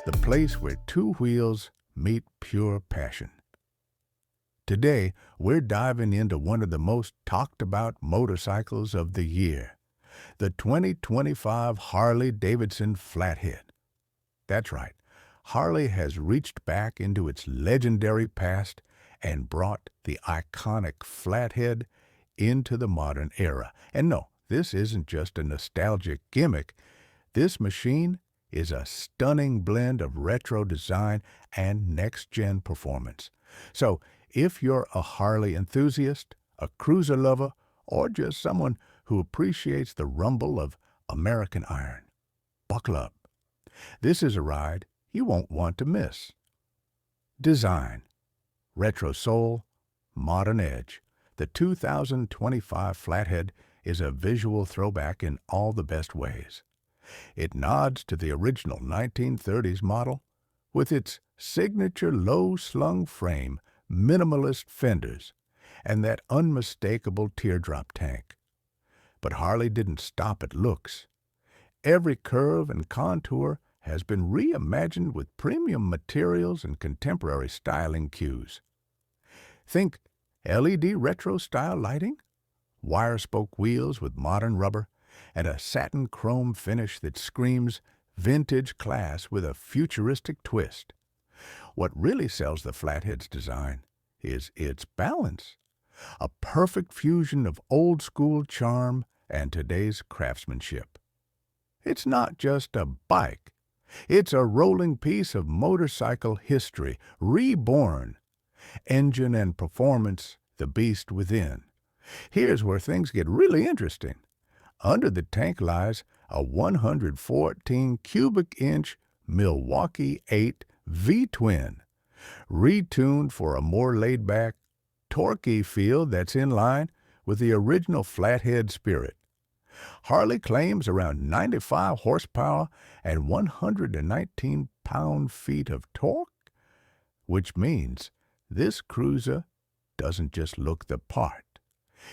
The place where two wheels meet pure passion. Today, we're diving into one of the most talked about motorcycles of the year, the 2025 Harley-Davidson Flathead. That's right, Harley has reached back into its legendary past and brought the iconic Flathead into the modern era. And no, this isn't just a nostalgic gimmick. This machine is a stunning blend of retro design and next-gen performance. So, if you're a Harley enthusiast, a cruiser lover, or just someone who appreciates the rumble of American iron, buckle up. This is a ride you won't want to miss. Design: retro soul, modern edge. The 2025 Flathead is a visual throwback in all the best ways. It nods to the original 1930s model with its signature low-slung frame, minimalist fenders, and that unmistakable teardrop tank. But Harley didn't stop at looks. Every curve and contour has been reimagined with premium materials and contemporary styling cues. Think LED retro-style lighting, wire-spoke wheels with modern rubber, and a satin chrome finish that screams vintage class with a futuristic twist. What really sells the Flathead's design is its balance, a perfect fusion of old-school charm and today's craftsmanship. It's not just a bike. It's a rolling piece of motorcycle history, reborn. Engine and performance, the beast within. Here's where things get really interesting. Under the tank lies a 114 cubic inch Milwaukee 8 V-twin, retuned for a more laid-back, torquey feel that's in line with the original Flathead spirit. Harley claims around 95 horsepower and 119 pound-feet of torque, which means this cruiser doesn't just look the part.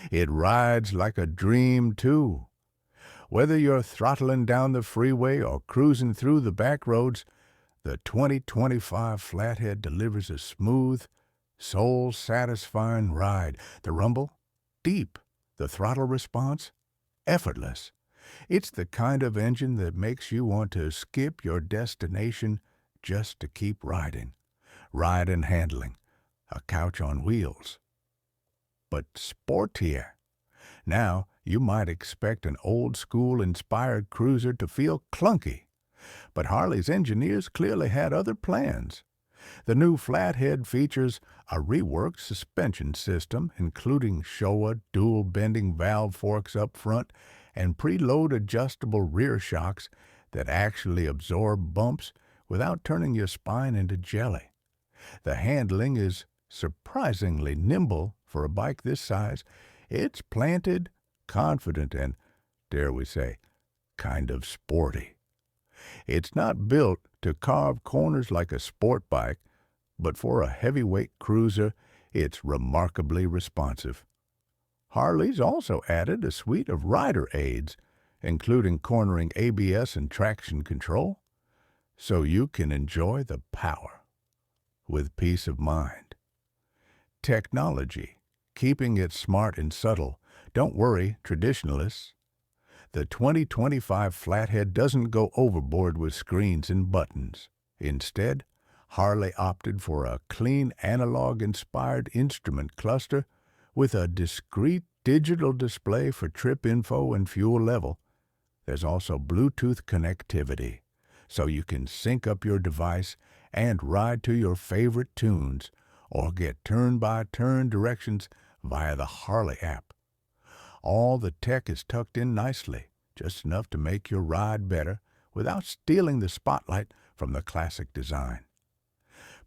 It rides like a dream, too. Whether you're throttling down the freeway or cruising through the back roads, the 2025 Flathead delivers a smooth, soul-satisfying ride. The rumble, deep. The throttle response, effortless. It's the kind of engine that makes you want to skip your destination just to keep riding. Ride and handling, a couch on wheels. But sportier. Now, you might expect an old-school inspired cruiser to feel clunky. But Harley's engineers clearly had other plans. The new Flathead features a reworked suspension system, including Showa dual-bending valve forks up front and preload adjustable rear shocks that actually absorb bumps without turning your spine into jelly. The handling is surprisingly nimble for a bike this size. It's planted, confident, and, dare we say, kind of sporty. It's not built to carve corners like a sport bike, but for a heavyweight cruiser, it's remarkably responsive. Harley's also added a suite of rider aids, including cornering ABS and traction control, so you can enjoy the power with peace of mind. Technology, keeping it smart and subtle. Don't worry, traditionalists. The 2025 Flathead doesn't go overboard with screens and buttons. Instead, Harley opted for a clean analog-inspired instrument cluster with a discrete digital display for trip info and fuel level. There's also Bluetooth connectivity, so you can sync up your device and ride to your favorite tunes or get turn-by-turn directions via the Harley app. All the tech is tucked in nicely, just enough to make your ride better without stealing the spotlight from the classic design.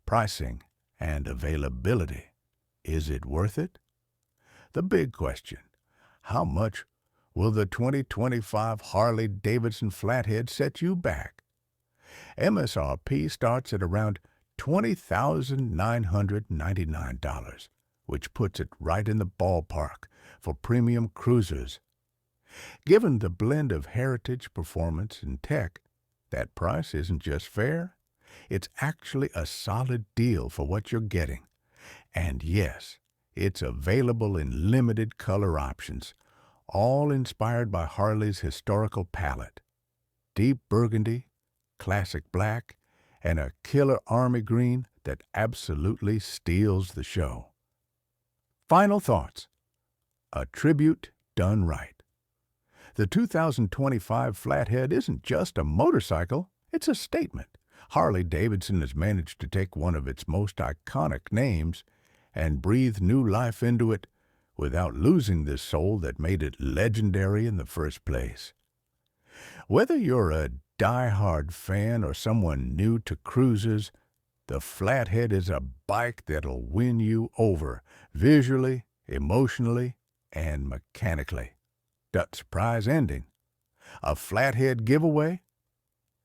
Pricing and availability. Is it worth it? The big question: how much will the 2025 Harley-Davidson Flathead set you back? MSRP starts at around $20,999, which puts it right in the ballpark for premium cruisers. Given the blend of heritage, performance, and tech, that price isn't just fair, it's actually a solid deal for what you're getting. And yes, it's available in limited color options, all inspired by Harley's historical palette. Deep burgundy, classic black, and a killer army green that absolutely steals the show. Final thoughts. A tribute done right. The 2025 Flathead isn't just a motorcycle, it's a statement. Harley-Davidson has managed to take one of its most iconic names and breathe new life into it without losing the soul that made it legendary in the first place. Whether you're a diehard fan or someone new to cruisers, the Flathead is a bike that'll win you over visually, emotionally, and mechanically. That prize ending. A Flathead giveaway?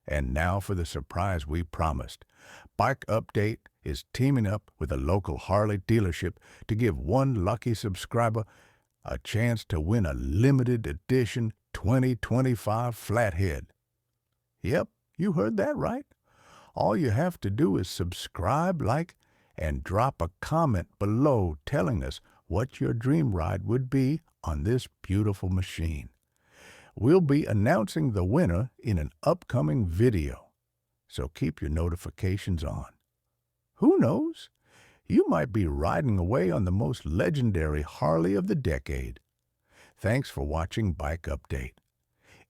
And now for the surprise we promised. Bike Update is teaming up with a local Harley dealership to give one lucky subscriber a chance to win a limited edition 2025 Flathead. Yep, you heard that right. All you have to do is subscribe, like, and drop a comment below telling us what your dream ride would be on this beautiful machine. We'll be announcing the winner in an upcoming video, so keep your notifications on. Who knows? You might be riding away on the most legendary Harley of the decade. Thanks for watching Bike Update.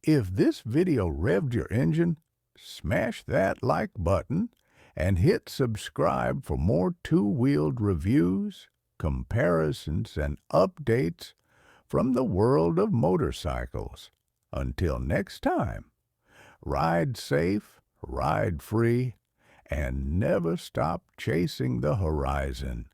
If this video revved your engine, smash that like button and hit subscribe for more two-wheeled reviews, comparisons, and updates from the world of motorcycles. Until next time, ride safe, ride free, and never stop chasing the horizon.